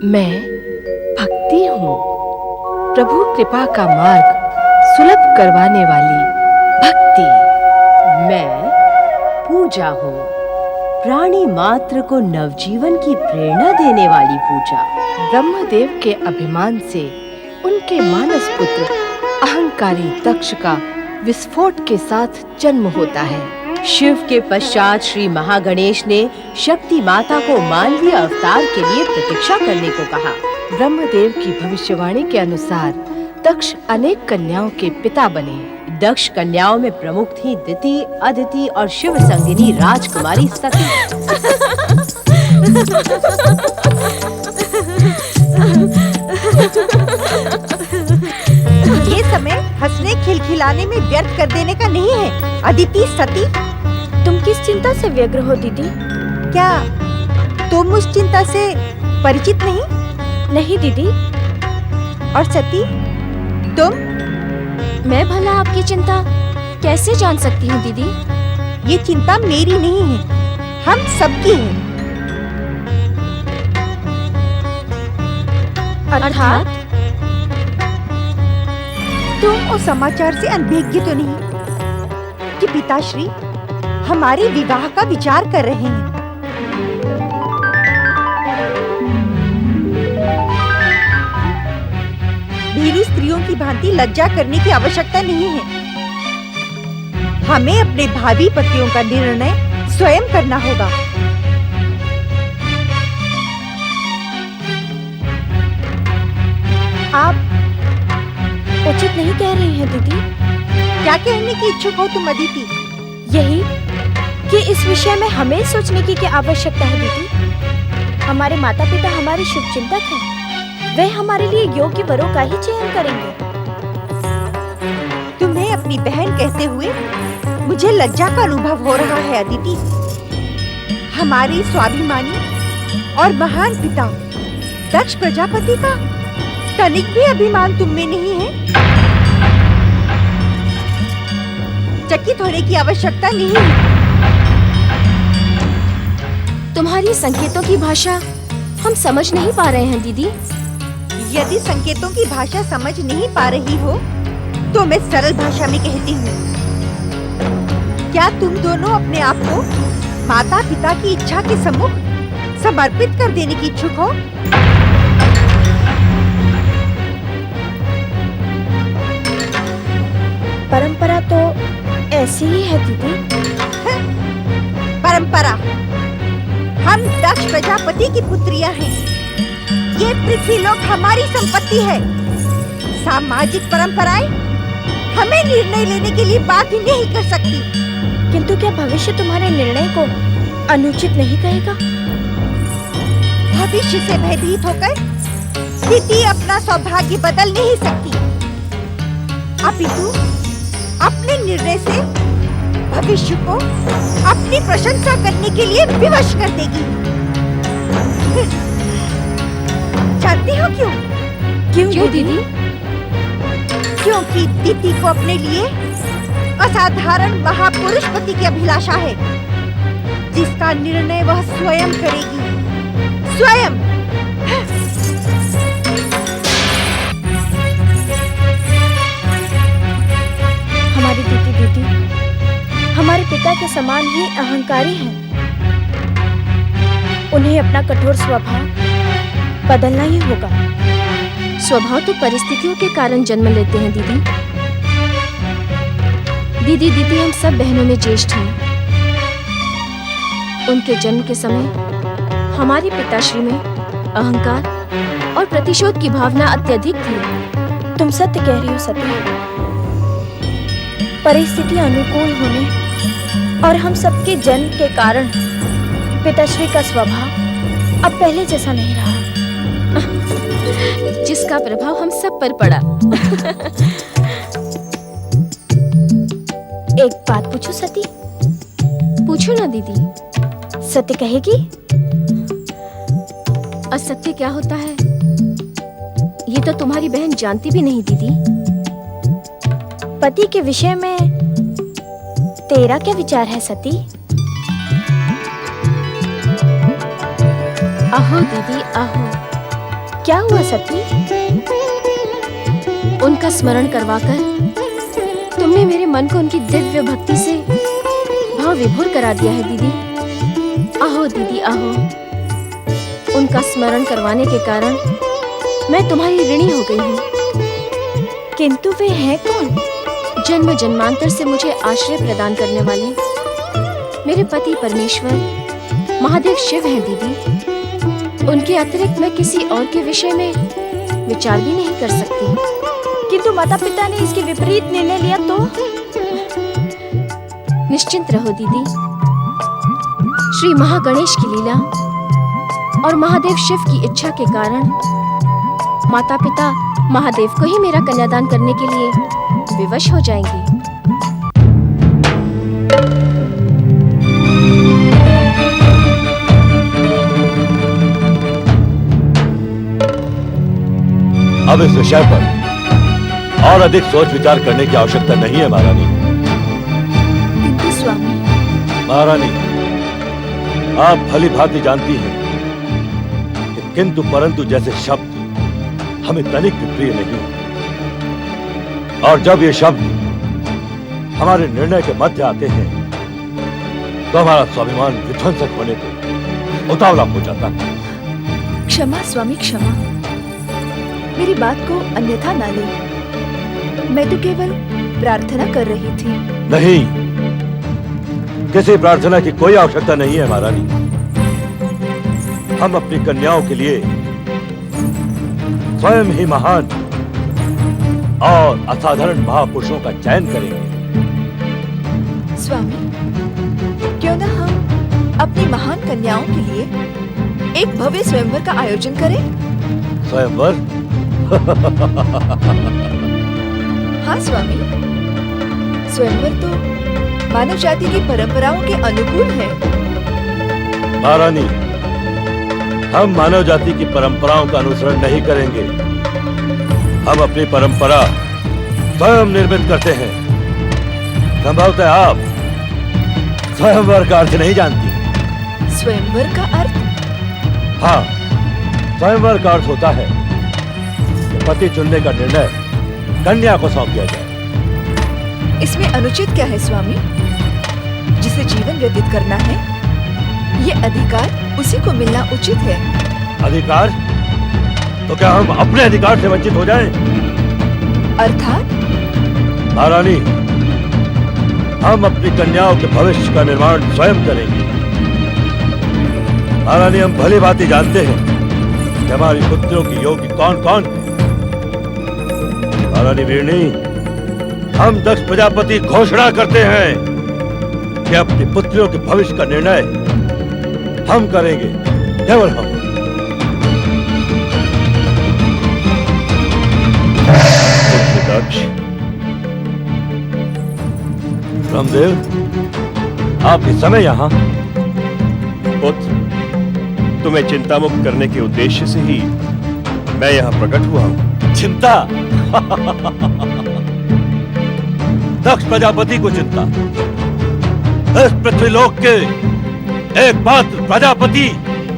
मैं भक्ति हूँ, प्रभु कृपा का मार्ग सुलभ करवाने वाली भक्ति। मैं पूजा हूँ, प्राणी मात्र को नवजीवन की प्रेरणा देने वाली पूजा। ब्रह्मदेव के अभिमान से उनके मानस पुत्र अहंकारी दक्ष का विस्फोट के साथ जन्म होता है। शिव के पश्चात श्री महागणेश ने शक्ति माता को मानवीय अवतार के लिए प्रतीक्षा करने को कहा। ब्रह्मदेव की भविष्यवाणी के अनुसार दक्ष अनेक कन्याओं के पिता बने। दक्ष कन्याओं में प्रमुख थी दिति, अदिति और शिव संगिनी राजकुमारी सती। ये समय हंसने खिलखिलाने में व्यर्थ कर देने का नहीं है। अदिति, सती, तुम किस चिंता से व्यग्र हो दीदी? क्या तुम उस चिंता से परिचित नहीं? नहीं दीदी। और सती, तुम? मैं भला आपकी चिंता कैसे जान सकती हूँ दीदी? ये चिंता मेरी नहीं है, हम सबकी है। अर्थात तुम उस समाचार से अनभिज्ञ तो नहीं कि पिताश्री हमारे विवाह का विचार कर रहे हैं? भीरू स्त्रियों की भांति लज्जा करने की आवश्यकता नहीं है। हमें अपने भावी पतियों का निर्णय स्वयं करना होगा। आप उचित नहीं कह रही हैं दीदी। क्या कहने की इच्छुक हो तुम अदिति? यही कि इस विषय में हमें सोचने की क्या आवश्यकता है दीदी। हमारे माता पिता हमारे शुभचिंतक हैं, वे हमारे लिए योग्य वरों का ही चयन करेंगे। तुम्हें अपनी बहन कहते हुए मुझे लज्जा का अनुभव हो रहा है अदिति। हमारे स्वाभिमानी और महान पिता दक्ष प्रजापति का तनिक भी अभिमान तुम में नहीं है। चकित होने की आवश्यकता नहीं है। तुम्हारी संकेतों की भाषा हम समझ नहीं पा रहे हैं दीदी। यदि संकेतों की भाषा समझ नहीं पा रही हो तो मैं सरल भाषा में कहती हूँ। क्या तुम दोनों अपने आप को माता पिता की इच्छा के सम्मुख समर्पित कर देने की इच्छुक हो? परंपरा तो ऐसी ही है दीदी। परंपरा? हम दक्ष प्रजापति की पुत्रियां हैं। ये पृथ्वी लोक हमारी संपत्ति है। सामाजिक परंपराएं हमें निर्णय लेने के लिए बाध्य नहीं कर सकती। किंतु क्या भविष्य तुम्हारे निर्णय को अनुचित नहीं कहेगा? भविष्य से भयभीत होकर स्थिति अपना सौभाग्य बदल नहीं सकती। अपितु अपने निर्णय से भविष्य को अपनी प्रशंसा करने के लिए विवश कर देगी। जानती हो क्यों? क्यों दीदी? क्योंकि दिति को अपने लिए असाधारण महापुरुष पति की अभिलाषा है, जिसका निर्णय वह स्वयं करेगी। स्वयं। हमारी दीदी हमारे पिता के समान ही अहंकारी हैं। उन्हें अपना कठोर स्वभाव बदलना ही होगा। स्वभाव तो परिस्थितियों के कारण जन्म लेते हैं दीदी हम सब बहनों में ज्येष्ठ हैं। उनके जन्म के समय हमारी पिताश्री में अहंकार और प्रतिशोध की भावना अत्यधिक थी। तुम सत्य कह रही हो सती। परिस्थिति अनुकूल होने और हम सबके जन्म के कारण पिताश्री का स्वभाव अब पहले जैसा नहीं रहा, जिसका प्रभाव हम सब पर पड़ा। एक बात पूछूं सती? पूछो ना दीदी। सत्य कहेगी? असत्य क्या होता है ये तो तुम्हारी बहन जानती भी नहीं दीदी। पति के विषय में तेरा क्या विचार है सती? अहो दीदी अहो, क्या हुआ सती? उनका स्मरण करवाकर तुमने मेरे मन को उनकी दिव्य भक्ति से भाव विभोर करा दिया है दीदी। आहो दीदी आहो। उनका स्मरण करवाने के कारण मैं तुम्हारी ऋणी हो गई हूँ। किंतु वे हैं कौन? जन्म जन्मांतर से मुझे आश्रय प्रदान करने वाले मेरे पति परमेश्वर महादेव शिव हैं दीदी। उनके अतिरिक्त मैं किसी और के विषय में विचार भी नहीं कर सकती। किंतु माता पिता ने इसके विपरीत निर्णय लिया तो? निश्चिंत रहो दीदी। श्री महागणेश की लीला और महादेव शिव की इच्छा के कारण माता पिता महादेव को ही मेरा कन्यादान करने के लिए विवश हो जाएंगे। अब इस विषय पर और अधिक सोच विचार करने की आवश्यकता नहीं है महारानी। किंतु स्वामी। महारानी, आप भली भांति जानती हैं कि किंतु परंतु जैसे शब्द हमें तनिक भी प्रिय नहीं, और जब ये शब्द हमारे निर्णय के मध्य आते हैं तो हमारा स्वाभिमान विध्वंसक होने को उतावला हो जाता है। क्षमा स्वामी क्षमा। मेरी बात को अन्यथा ना ले। मैं तो केवल प्रार्थना कर रही थी। नहीं, किसी प्रार्थना की कोई आवश्यकता नहीं है महारानी। हम अपनी कन्याओं के लिए स्वयं ही महान और असाधारण महापुरुषों का चयन करेंगे। स्वामी, क्यों ना हम अपनी महान कन्याओं के लिए एक भव्य स्वयंवर का आयोजन करें? स्वयंवर? हाँ स्वामी, स्वयंवर तो मानव जाति की परंपराओं के अनुकूल है। महारानी, हम मानव जाति की परंपराओं का अनुसरण नहीं करेंगे। हम अपनी परंपरा स्वयं निर्मित करते हैं। संभवतः आप स्वयंवर का अर्थ नहीं जानती। स्वयंवर का अर्थ? हाँ, स्वयंवर का अर्थ होता है कि पति चुनने का निर्णय कन्या को सौंप दिया जाए। इसमें अनुचित क्या है स्वामी? जिसे जीवन व्यतीत करना है, ये अधिकार उसी को मिलना उचित है। अधिकार? तो क्या हम अपने अधिकार से वंचित हो जाएं? अर्थात? महारानी, हम अपनी कन्याओं के भविष्य का निर्माण स्वयं करेंगे। महारानी, हम भली भांति जानते हैं कि हमारी पुत्रों की योग्य कौन कौन है। महारानी वीरनी, हम दक्ष प्रजापति घोषणा करते हैं कि अपनी पुत्रियों के भविष्य का निर्णय हम करेंगे, केवल हम। दक्ष, रामदेव, आप इस समय यहाँ? पुत्र, तुम्हें चिंता मुक्त करने के उद्देश्य से ही मैं यहाँ प्रकट हुआ हूँ। चिंता? दक्ष प्रजापति को चिंता? इस पृथ्वीलोक के एकमात्र प्रजापति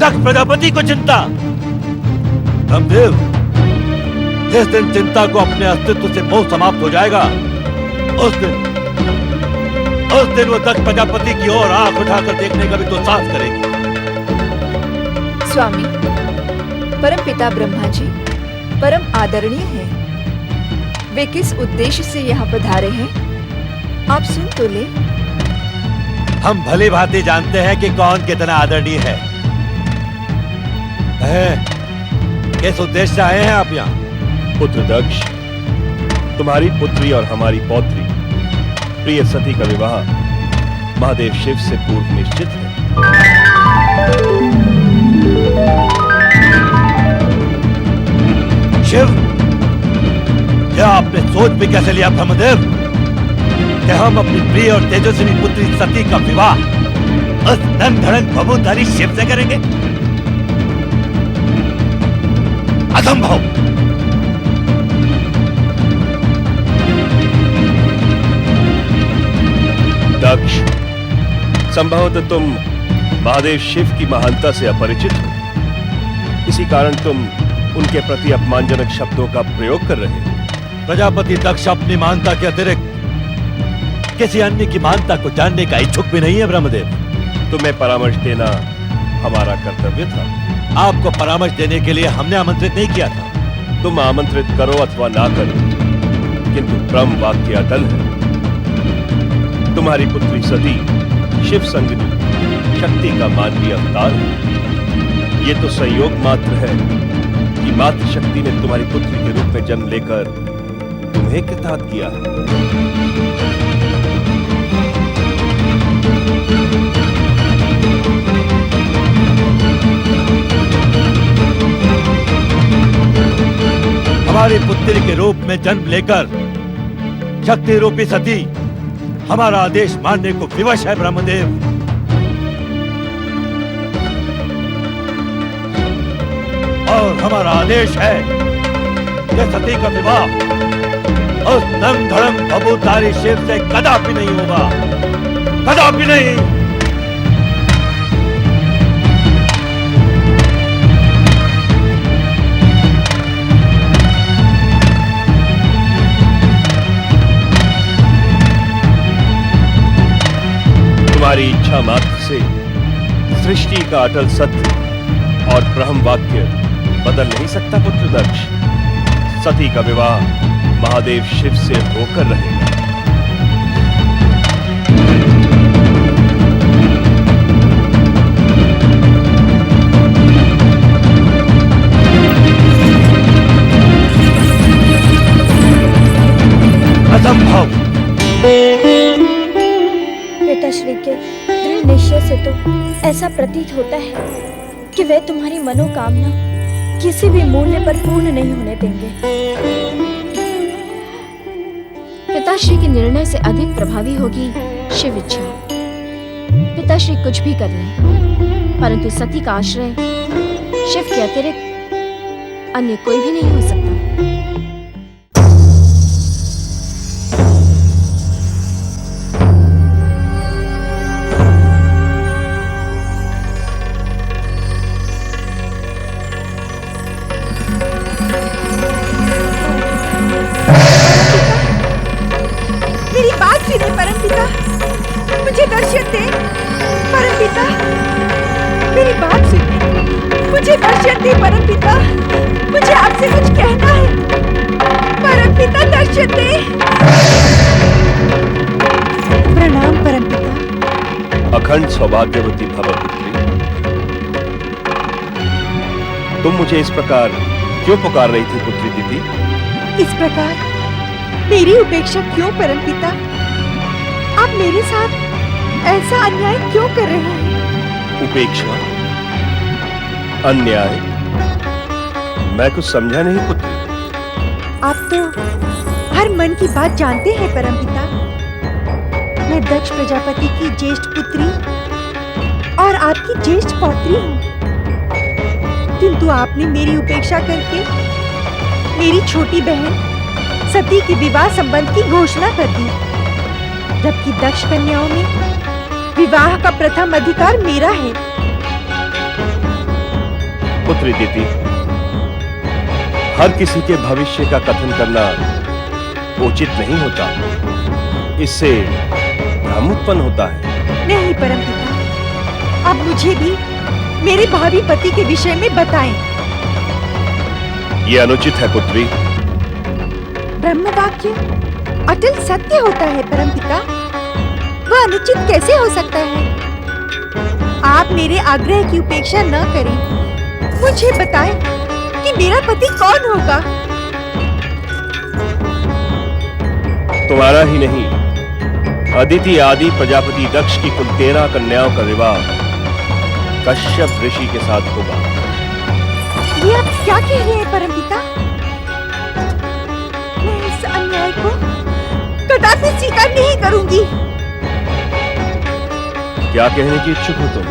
दक्ष प्रजापति को चिंता? रामदेव, जिस दिन चिंता को अपने अस्तित्व से मोह समाप्त हो जाएगा, उस दिन वो दक्ष प्रजापति की ओर आंख उठाकर देखने का भी तो साहस करेगी। स्वामी, परम पिता ब्रह्मा जी परम आदरणीय हैं। वे किस उद्देश्य से यहाँ पधारे हैं, आप सुन तो ले। हम भली भांति जानते हैं कि कौन कितना आदरणीय है। किस उद्देश्य से आए हैं आप यहाँ? पुत्र दक्ष, तुम्हारी पुत्री और हमारी पौत्री प्रिय सती का विवाह महादेव शिव से पूर्व निश्चित है। शिव? क्या आपने सोच भी कैसे लिया ब्रह्मदेव कि हम अपनी प्रिय और तेजस्वी पुत्री सती का विवाह उस धन धड़क भभूधारी शिव से करेंगे? असंभव। दक्ष, संभवतः तुम महादेव शिव की महानता से अपरिचित हो। इसी कारण तुम उनके प्रति अपमानजनक शब्दों का प्रयोग कर रहे हैं। प्रजापति दक्ष अपनी महानता के अतिरिक्त किसी अन्य की महानता को जानने का इच्छुक भी नहीं है ब्रह्मदेव। तुम्हें परामर्श देना हमारा कर्तव्य था। आपको परामर्श देने के लिए हमने आमंत्रित नहीं किया था। तुम आमंत्रित करो अथवा ना करो, किंतु ब्रह्म वाक्य अटल है। तुम्हारी पुत्री सती शिव संगिनी शक्ति का मानवीय अवतार है। ये तो संयोग मात्र है कि मातृ शक्ति ने तुम्हारी पुत्री के रूप में जन्म लेकर तुम्हें कृतार्थ किया है। हमारी पुत्री के रूप में जन्म लेकर शक्ति रूपी सती हमारा आदेश मानने को विवश है ब्रह्मदेव। और हमारा आदेश है कि सती का विवाह उस नम धड़म भभूतारी शिव से कदापि नहीं होगा, कदापि नहीं। तुम्हारी इच्छा मात्र से सृष्टि का अटल सत्य और ब्रह्म वाक्य बदल नहीं सकता पुत्र दक्ष। सती का विवाह महादेव शिव से होकर रहेगा। असंभव। पिताश्री के दृढ़ निश्चय से तो ऐसा प्रतीत होता है कि वे तुम्हारी मनोकामना किसी भी मूल्य पर पूर्ण नहीं होने देंगे। पिताश्री के निर्णय से अधिक प्रभावी होगी शिव इच्छा। पिताश्री कुछ भी कर लें, परंतु सती का आश्रय शिव के अतिरिक्त अन्य कोई भी नहीं हो सकता। मुझे दर्शन दे परमपिता, मेरी बात सुनिए। मुझे दर्शन दे परमपिता, मुझे आपसे कुछ कहना है। परमपिता दर्शन दे। प्रणाम परमपिता। अखंड सौभाग्यवती भव पुत्री। तुम मुझे इस प्रकार क्यों पुकार रही थी पुत्री दीदी? इस प्रकार मेरी उपेक्षा क्यों परमपिता? आप मेरे साथ ऐसा अन्याय क्यों कर रहे हैं? उपेक्षा? अन्याय? मैं कुछ समझा नहीं पुत्री। आप तो हर मन की बात जानते हैं परमपिता। मैं दक्ष प्रजापति की ज्येष्ठ पुत्री और आपकी ज्येष्ठ पौत्री हूँ, किंतु आपने मेरी उपेक्षा करके मेरी छोटी बहन सती के विवाह संबंध की घोषणा कर दी, जबकि दक्ष कन्याओं में विवाह का प्रथम अधिकार मेरा है। पुत्री दीदी, हर किसी के भविष्य का कथन करना उचित नहीं होता, इससे भ्रम उत्पन्न होता है। नहीं परमपिता, अब मुझे भी मेरे भावी पति के विषय में बताएं। यह अनुचित है पुत्री। ब्रह्मवाक्य अटल सत्य होता है परमपिता, वह अनुचित कैसे हो सकता है? आप मेरे आग्रह की उपेक्षा न करें। मुझे बताएं कि मेरा पति कौन होगा? तुम्हारा ही नहीं, अदिति आदि प्रजापति दक्ष की कुल 13 कन्याओं का विवाह कश्यप ऋषि के साथ होगा। ये आप क्या कह रहे हैं परमपिता? मैं इस अन्याय को कदापि स्वीकार नहीं करूंगी। क्या कहने की इच्छुक हो तुम?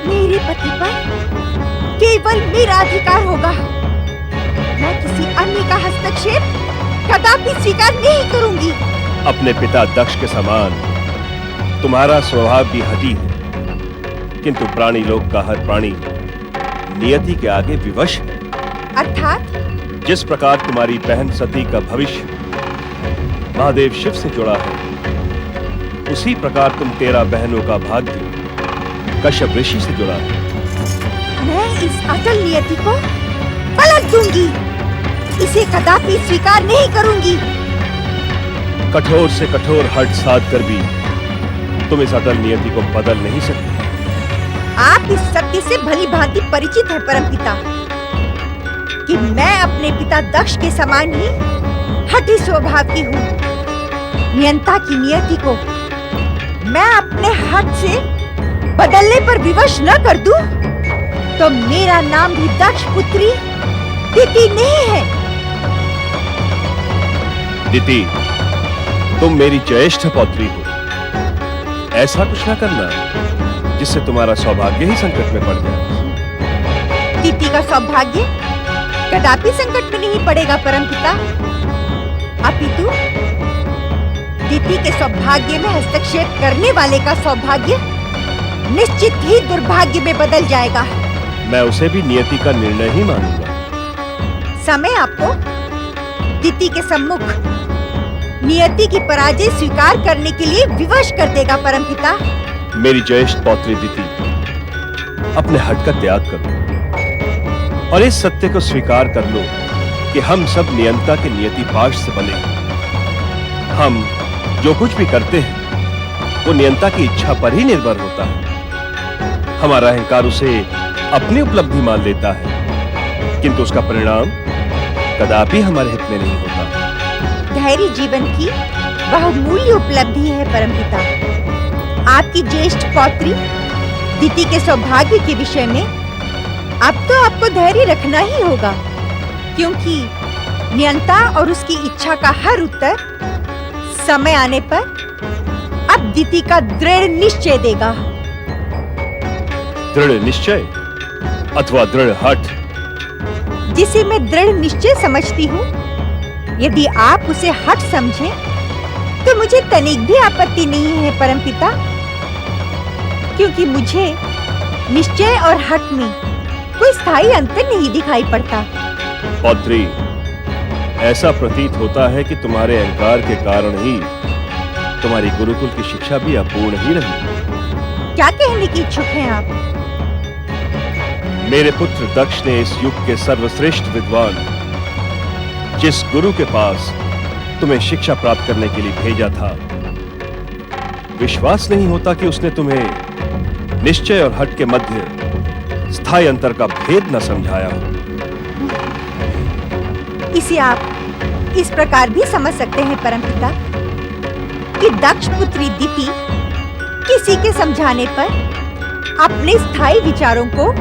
मेरे पति पर केवल मेरा अधिकार होगा। मैं किसी अन्य का हस्तक्षेप कदापि स्वीकार नहीं करूंगी। अपने पिता दक्ष के समान तुम्हारा स्वभाव भी हठी है, किंतु प्राणी लोक का हर प्राणी नियति के आगे विवश है। अर्थात जिस प्रकार तुम्हारी बहन सती का भविष्य महादेव शिव से जुड़ा है, उसी प्रकार तुम 13 बहनों का भाग्य कश्यप ऋषि से जुड़ा है। मैं इस अटल नियति को पलट दूंगी, इसे कदापि स्वीकार नहीं करूंगी। कठोर से कठोर हठ साध कर भी तुम इस अटल नियति को बदल नहीं सकते। आप इस सत्य से भली भांति परिचित है परमपिता कि मैं अपने पिता दक्ष के समान ही हठी स्वभाव की हूँ। नियंता की नियति को मैं अपने हठ से बदलने पर विवश न कर दूं, तो मेरा नाम भी दक्ष पुत्री दिति नहीं है। दिति, तुम मेरी ज्येष्ठ पौत्री हो। ऐसा कुछ ना करना जिससे तुम्हारा सौभाग्य ही संकट में पड़ जाए। दिति का सौभाग्य कदापि संकट में नहीं पड़ेगा परमपिता, अपितु दिति के सौभाग्य में हस्तक्षेप करने वाले का सौभाग्य निश्चित ही दुर्भाग्य में बदल जाएगा। मैं उसे भी नियति का निर्णय ही मानूंगा। समय आपको दिति के सम्मुख नियति की पराजय स्वीकार करने के लिए विवश कर देगा परमपिता। मेरी ज्येष्ठ पौत्री दिति, अपने हठ का त्याग करो और इस सत्य को स्वीकार कर लो कि हम सब नियंता के नियति पाश से बने हैं। हम जो कुछ भी करते हैं वो नियंता की इच्छा पर ही निर्भर होता है। हमारा अहंकार उसे अपनी उपलब्धि मान लेता है, किंतु उसका परिणाम कदापि हमारे हित में नहीं होता। धैर्य जीवन की बहुमूल्य उपलब्धि है परमपिता। आपकी ज्येष्ठ पौत्री दिति के सौभाग्य के विषय में अब तो आपको धैर्य रखना ही होगा, क्योंकि नियंता और उसकी इच्छा का हर उत्तर समय आने पर अब दिति का दृढ़ निश्चय देगा। दृढ़ निश्चय अथवा दृढ़ हठ? जिसे मैं दृढ़ निश्चय समझती हूँ, यदि आप उसे हठ समझें, तो मुझे तनिक भी आपत्ति नहीं है परमपिता, क्योंकि मुझे निश्चय और हठ में कोई स्थायी अंतर नहीं दिखाई पड़ता। पौत्री, ऐसा प्रतीत होता है कि तुम्हारे अहंकार के कारण ही तुम्हारी गुरुकुल की शिक्षा भी अपूर्ण ही रही। क्या कहने की इच्छुक हैं आप? मेरे पुत्र दक्ष ने इस युग के सर्वश्रेष्ठ विद्वान जिस गुरु के पास तुम्हें शिक्षा प्राप्त करने के लिए भेजा था, विश्वास नहीं होता कि उसने तुम्हें निश्चय और हठ के मध्य स्थायी अंतर का भेद न समझाया हो। इसे आप इस प्रकार भी समझ सकते हैं परमपिता कि दक्ष पुत्री दिति किसी के समझाने पर अपने स्थायी विचारों को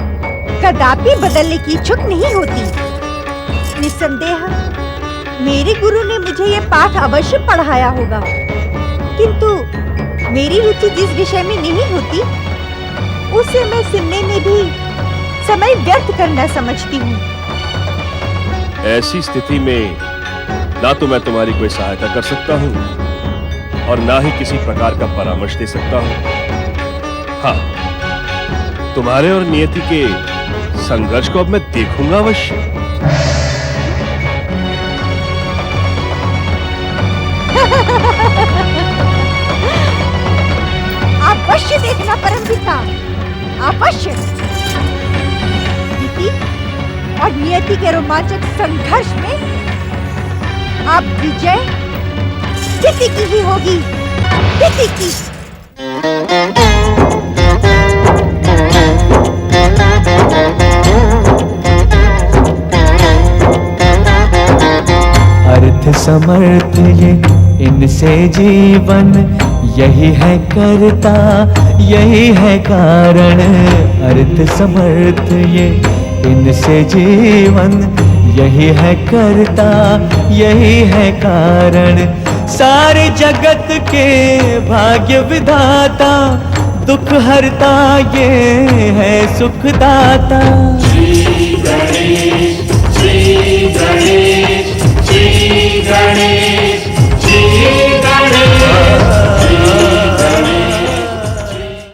कदापि बदलने की इच्छुक नहीं होती। निस्संदेह मेरे गुरु ने मुझे यह पाठ अवश्य पढ़ाया होगा, किंतु मेरी रुचि जिस विषय में नहीं होती, उसे मैं सुनने में भी समय व्यर्थ करना समझती हूँ। ऐसी स्थिति में ना तो मैं तुम्हारी कोई सहायता कर सकता हूँ और ना ही किसी प्रकार का परामर्श दे सकता हूँ। हाँ, तुम्हारे और नियति के संघर्ष को अब मैं देखूंगा अवश्य। अवश्य देखना परमपिता, अवश्य। दिति और नियति के रोमांचक संघर्ष में अब विजय दिति की ही होगी, दिति की। अर्थ समर्थ ये इनसे जीवन, यही है करता यही है कारण। अर्थ समर्थ ये इनसे जीवन, यही है करता यही है कारण। सारे जगत के भाग्य विधाता, दुख हरता ये है सुखदाता। श्री गणेश श्री गणेश श्री गणेश श्री गणेश श्री